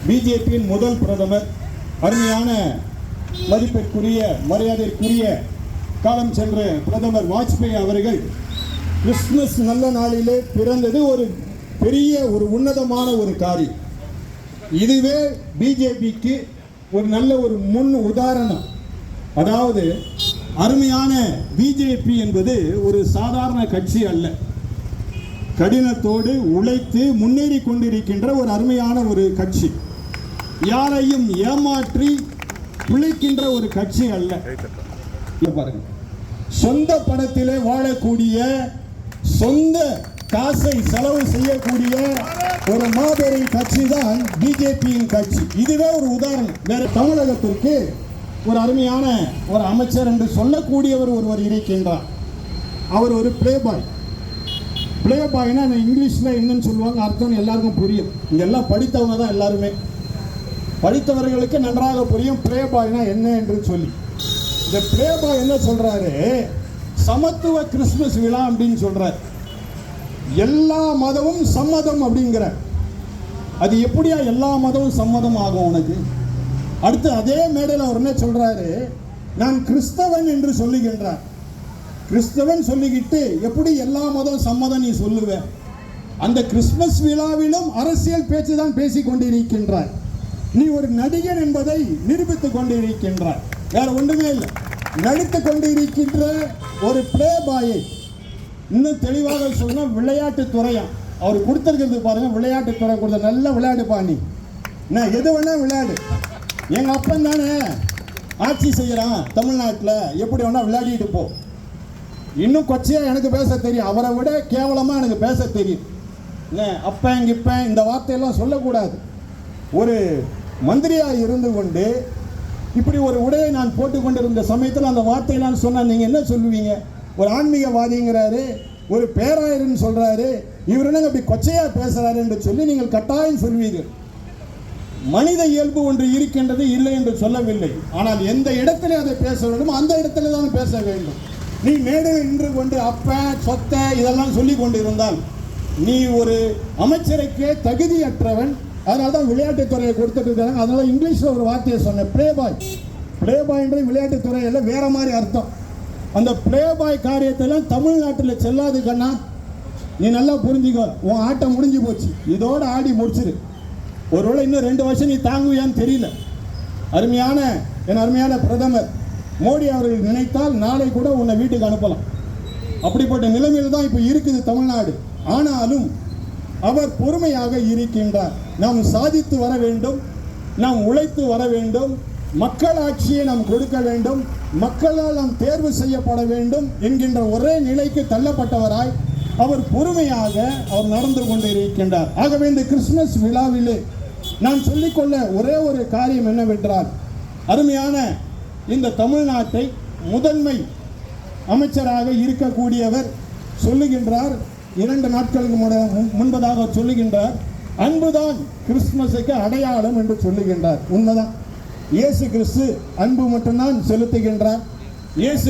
பிஜேபியின் முதல் பிரதமர், அருமையான மதிப்பிற்குரிய மரியாதைக்குரிய காலம் சென்ற பிரதமர் வாஜ்பாய் அவர்கள் கிறிஸ்துமஸ் நல்ல நாளிலே பிறந்தது ஒரு பெரிய ஒரு உன்னதமான ஒரு காரியம். இதுவே பிஜேபிக்கு ஒரு நல்ல ஒரு முன் உதாரணம். அதாவது அருமையான பிஜேபி என்பது ஒரு சாதாரண கட்சி அல்ல, கடினத்தோடு உழைத்து முன்னேறி கொண்டிருக்கின்ற ஒரு அருமையான ஒரு கட்சி. யாரையும் ஏமாற்றி பிழைக்கின்ற ஒரு கட்சி அல்ல. பாருங்க, சொந்த பணத்திலே வாழக்கூடிய, சொந்த காசை செலவு செய்யக்கூடிய ஒரு மாபெரும் கட்சி தான் பிஜேபியின் கட்சி. இதுவே ஒரு உதாரணம். வேற தமிழகத்திற்கு ஒரு அருமையான ஒரு அமைச்சர் என்று சொல்லக்கூடியவர் ஒருவர் இருக்கின்றார். அவர் ஒரு பிளேபாய். பிளேபாய்னா இங்கிலீஷில் என்னன்னு சொல்லுவாங்க, அர்த்தம் எல்லாருக்கும் புரியும். இங்கெல்லாம் படித்தவங்க தான் எல்லாருமே, படித்தவர்களுக்கு நன்றாக புரியும் பிளேபாய்னா என்ன என்று சொல்லி. இந்த பிளேபாய் என்ன சொல்றாரு, சமத்துவ கிறிஸ்துமஸ் விழா அப்படின்னு சொல்றாரு. எல்லா மதமும் சம்மதம் அப்படிங்கிற. அது எப்படியா எல்லா மதமும் சம்மதம் ஆகும் உனக்கு? அடுத்து அதே மேடையில் அவர் என்ன சொல்றாரு, நான் கிறிஸ்தவன் என்று சொல்லுகின்றார். கிறிஸ்தவன் சொல்லிக்கிட்டு எப்படி எல்லா மதம் சம்மதம் நீ சொல்லுவ? அந்த கிறிஸ்துமஸ் விழாவிலும் அரசியல் பேச்சு தான் பேசிக் கொண்டிருக்கின்றார். நீ ஒரு நடிகன் என்பதை நிரூபித்துக் கொண்டிருக்கின்றார். வேற ஒன்றுமே இல்லை. நடித்துக் கொண்டிருக்கின்ற ஒரு பிளே பாயை இன்னும் தெளிவாக சொன்னா விளையாட்டு துறையா அவர் கொடுத்திருக்கிறது பாருங்க. விளையாட்டு துறை கொடுத்த நல்ல விளையாடுப்பா, நீ நான் எது வேணா விளையாடு. எங்க அப்பன் தானே ஆட்சி செய்யறான் தமிழ்நாட்டில், எப்படி வேணா விளையாடிட்டு போ. இன்னும் கொச்சையா எனக்கு பேச தெரியும், அவரை விட கேவலமா எனக்கு பேச தெரியும். அப்பன் கிப்பன் இந்த வார்த்தையெல்லாம் சொல்லக்கூடாது. ஒரு மந்திரியா இருந்து கொண்டு இப்படி ஒரு உடையை நான் போட்டுக்கொண்டிருந்த சமயத்தில் அந்த வார்த்தையெல்லாம் சொன்னா நீங்க என்ன சொல்லுவீங்க? ஒரு ஆன்மீகவாதிங்கிறாரு, ஒரு பேராயர்னு சொல்றாரு, இவர் என்ன அப்படி கொச்சையா பேசுறாரு என்று சொல்லி நீங்கள் கட்டாயம் சொல்வீர்கள். மனித இயல்பு ஒன்று இருக்கின்றது, இல்லை என்று சொல்லவில்லை. ஆனால் எந்த இடத்துல அதை பேச வேண்டும் அந்த இடத்துல தான் பேச வேண்டும். நீ மேடையில் நின்று கொண்டு அப்ப சொத்த இதெல்லாம் சொல்லி கொண்டு இருந்தால் நீ ஒரு அமைச்சருக்கே தகுதியற்றவன். அதனால தான் விளையாட்டுத்துறையை கொடுத்துட்டு இருக்காங்க. அதனால இங்கிலீஷில் ஒரு வார்த்தையை சொன்னேன், பிளேபாய். பிளேபாய்ன்றது விளையாட்டுத்துறையில் வேற மாதிரி அர்த்தம். அந்த பிளேபாய் காரியத்தெல்லாம் தமிழ்நாட்டில் செல்லாது கண்ணா, நீ நல்லா புரிஞ்சுக்கோ. உன் ஆட்டம் முடிஞ்சு போச்சு, இதோட ஆடி முடிச்சிரு. ஒருவேளை இன்னும் 2 வருஷம் நீ தாங்குவியான்னு தெரியல. என் அருமையான பிரதமர் மோடி அவர்கள் நினைத்தால் நாளை கூட உன்னை வீட்டுக்கு அனுப்பலாம். அப்படிப்பட்ட நிலைமையில் தான் இப்போ இருக்குது தமிழ்நாடு. ஆனாலும் அவர் பொறுமையாக இருக்கின்றார். நாம் சாதித்து வர வேண்டும், நாம் உழைத்து வர வேண்டும், மக்கள் ஆட்சியை நாம் கொடுக்க வேண்டும், மக்களால் நாம் தேர்வு செய்யப்பட வேண்டும் என்கின்ற ஒரே நிலைக்கு தள்ளப்பட்டவராய் அவர் பொறுமையாக அவர் நடந்து கொண்டு இருக்கின்றார். ஆகவே இந்த கிறிஸ்துமஸ் விழாவிலே நான் சொல்லிக்கொள்ள ஒரே ஒரு காரியம் என்னவென்றால், அருமையான இந்த தமிழ்நாட்டை முதன்மை அமைச்சராக இருக்கக்கூடியவர் சொல்லுகின்றார், 2 நாட்களுக்கு முன்பதாக சொல்லுகின்றார், அன்புதான் கிறிஸ்துமஸுக்கு அடையாளம் என்று சொல்லுகின்றார். உண்மைதான். இயேசு கிறிஸ்து அன்பு மட்டும்தான் செலுத்துகின்றார். இயேசு